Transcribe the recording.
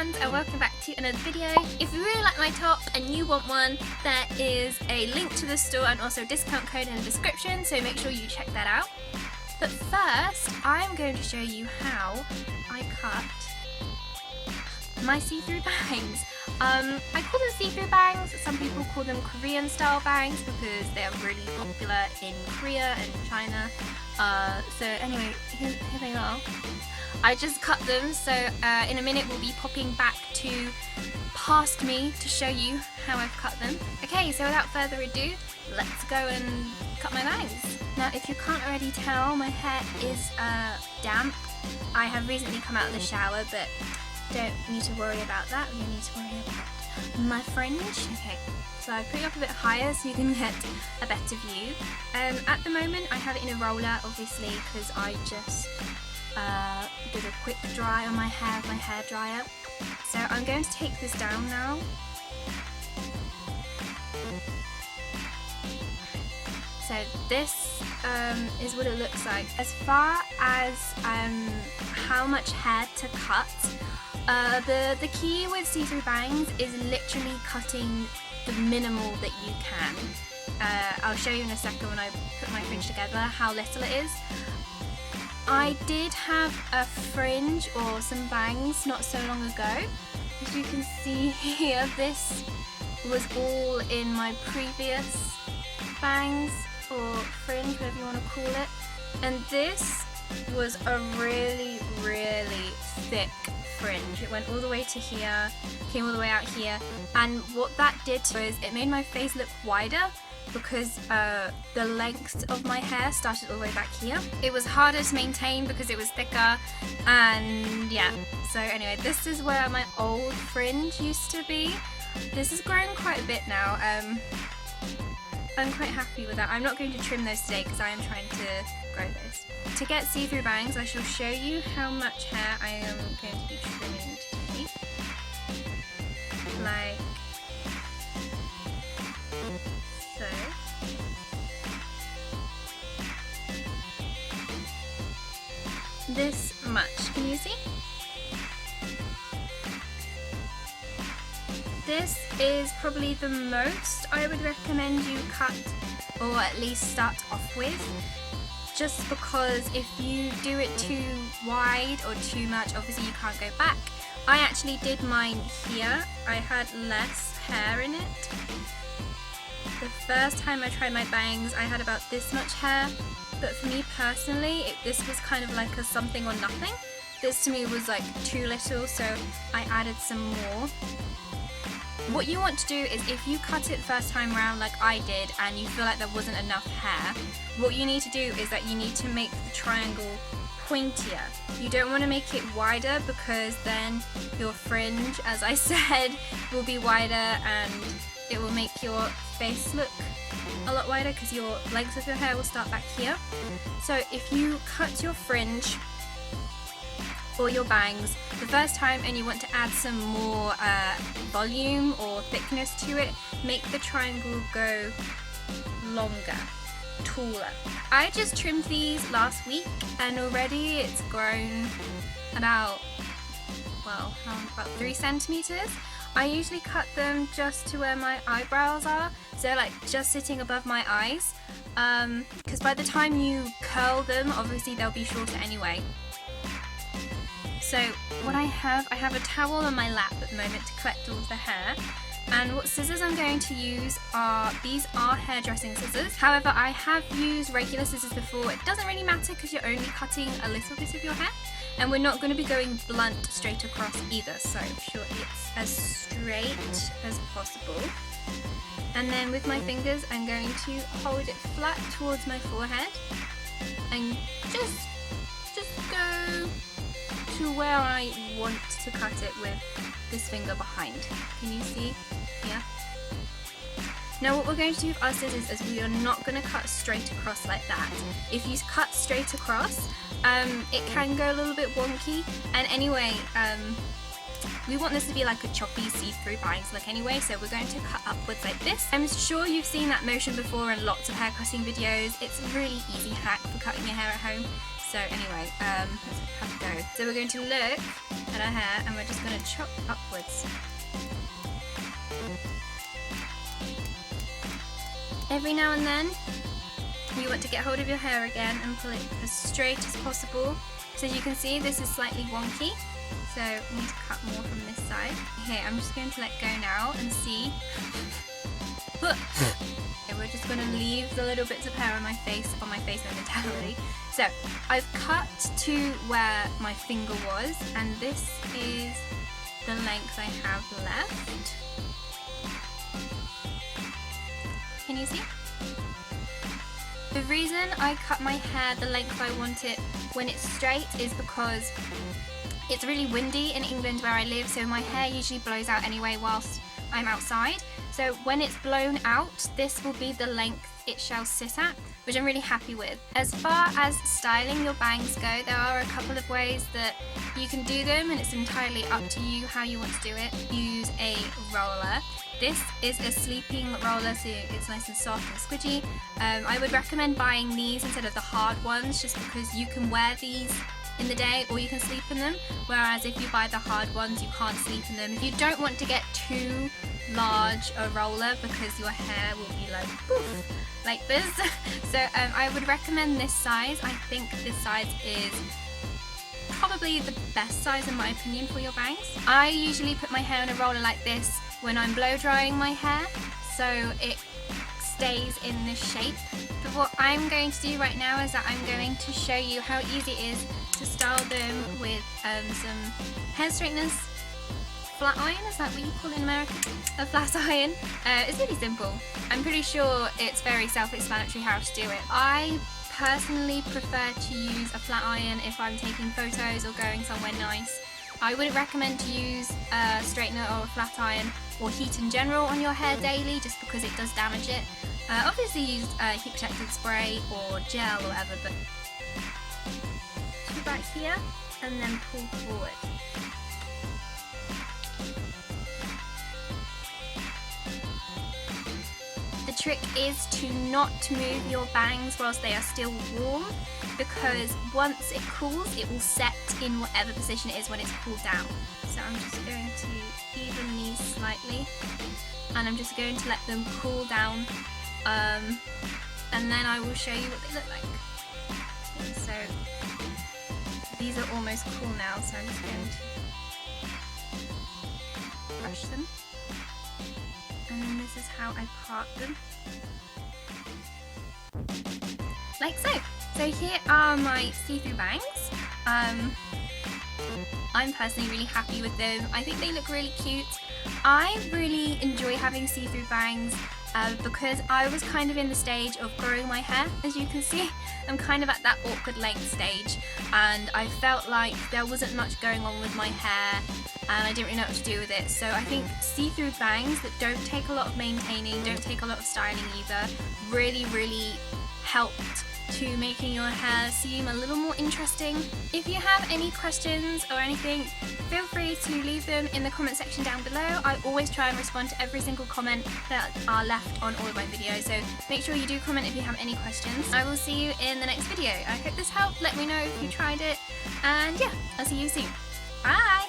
friends, and welcome back to another video. If you really like my top and you want one, there is a link to the store and also a discount code in the description, so make sure you check that out. But first, I'm going to show you how I cut my see-through bangs. I call them see-through bangs. Some people call them Korean style bangs because they are really popular in Korea and China. So anyway, here they are. I just cut them, so in a minute we'll be popping back to past me to show you how I've cut them. Okay, so without further ado, let's go and cut my bangs. Now, if you can't already tell, my hair is damp. I have recently come out of the shower, but don't need to worry about that. We need to worry about my fringe. Okay, so I put it up a bit higher so you can get a better view. At the moment I have it in a roller, obviously, because I just did a quick dry on my hair dryer. So I'm going to take this down now. So this is what it looks like. As far as how much hair to cut, the key with see-through bangs is literally cutting the minimal that you can. I'll show you in a second when I put my fringe together how little it is. I did have a fringe or some bangs not so long ago. As you can see here, this was all in my previous bangs or fringe, whatever you want to call it. And this was a really, really thick fringe. It went all the way to here, came all the way out here, and what that did was it made my face look wider because the length of my hair started all the way back here. It was harder to maintain because it was thicker, and yeah. So anyway, this is where my old fringe used to be. This has grown quite a bit now. I'm quite happy with that. I'm not going to trim those today because I am trying to grow those. To get see-through bangs, I shall show you how much hair I am going to be trimming today. Like so. This much, can you see? This is probably the most I would recommend you cut, or at least start off with, just because if you do it too wide or too much, obviously you can't go back. I actually did mine here. I had less hair in it. The first time I tried my bangs, I had about this much hair, but for me personally, this was kind of like a something or nothing. This to me was like too little, so I added some more. What you want to do is, if you cut it first time around like I did and you feel like there wasn't enough hair, what you need to do is that you need to make the triangle pointier. You don't want to make it wider because then your fringe, as I said, will be wider and it will make your face look a lot wider because your length of your hair will start back here. So if you cut your fringe or your bangs the first time and you want to add some more volume or thickness to it, make the triangle go longer, taller. I just trimmed these last week and already it's grown about, well, about 3 centimeters. I usually cut them just to where my eyebrows are, so like just sitting above my eyes, because by the time you curl them, obviously they'll be shorter anyway. So what I have a towel on my lap at the moment to collect all of the hair, and what scissors I'm going to use are, these are hairdressing scissors. However, I have used regular scissors before. It doesn't really matter because you're only cutting a little bit of your hair, and we're not going to be going blunt straight across either, so I'm sure it's as straight as possible. And then with my fingers I'm going to hold it flat towards my forehead and just go to where I want to cut it with this finger behind. Can you see? Yeah. Now what we're going to do with our scissors is we are not going to cut straight across like that. If you cut straight across, it can go a little bit wonky, and anyway, we want this to be like a choppy see-through bangs look anyway, so we're going to cut upwards like this. I'm sure you've seen that motion before in lots of hair cutting videos. It's a really easy hack for cutting your hair at home. So anyway, let's have a go. So we're going to look at our hair and we're just going to chop upwards. Every now and then you want to get hold of your hair again and pull it as straight as possible. So as you can see, this is slightly wonky, so we need to cut more from this side. Here, I'm just going to let go now and see. Okay, we're just going to leave the little bits of hair on my face momentarily. So I've cut to where my finger was, and this is the length I have left. Can you see? The reason I cut my hair the length I want it when it's straight is because it's really windy in England where I live, so my hair usually blows out anyway whilst I'm outside. So when it's blown out, this will be the length it shall sit at, which I'm really happy with. As far as styling your bangs go, there are a couple of ways that you can do them, and it's entirely up to you how you want to do it. Use a roller. This is a sleeping roller, so it's nice and soft and squidgy. I would recommend buying these instead of the hard ones, just because you can wear these in the day or you can sleep in them, whereas if you buy the hard ones you can't sleep in them. If you don't want to get too large a roller because your hair will be like poof, like this, so I would recommend this size. I think this size is probably the best size in my opinion for your bangs. I usually put my hair in a roller like this when I'm blow drying my hair, so it stays in this shape. But what I'm going to do right now is that I'm going to show you how easy it is to style them with some hair straighteners. Flat iron, is that what you call it in America? A flat iron. It's really simple. I'm pretty sure it's very self-explanatory how to do it. I personally prefer to use a flat iron if I'm taking photos or going somewhere nice. I wouldn't recommend to use a straightener or a flat iron or heat in general on your hair daily, just because it does damage it. Obviously use heat protectant spray or gel or whatever, but pull back here and then pull forward. The trick is to not move your bangs whilst they are still warm, because once it cools it will set in whatever position it is when it's cooled down. So I'm just going to even these slightly, and I'm just going to let them cool down, and then I will show you what they look like. So these are almost cool now, so I'm just going to brush them. And then this is how I part them. Like so. So here are my see-through bangs. I'm personally really happy with them. I think they look really cute. I really enjoy having see-through bangs because I was kind of in the stage of growing my hair, as you can see. I'm kind of at that awkward length stage, and I felt like there wasn't much going on with my hair and I didn't really know what to do with it. So I think see-through bangs that don't take a lot of maintaining, don't take a lot of styling either, really helped to making your hair seem a little more interesting. If you have any questions or anything, feel free to leave them in the comment section down below. I always try and respond to every single comment that are left on all of my videos, so make sure you do comment if you have any questions. I will see you in the next video. I hope this helped. Let me know if you tried it, and yeah, I'll see you soon. Bye!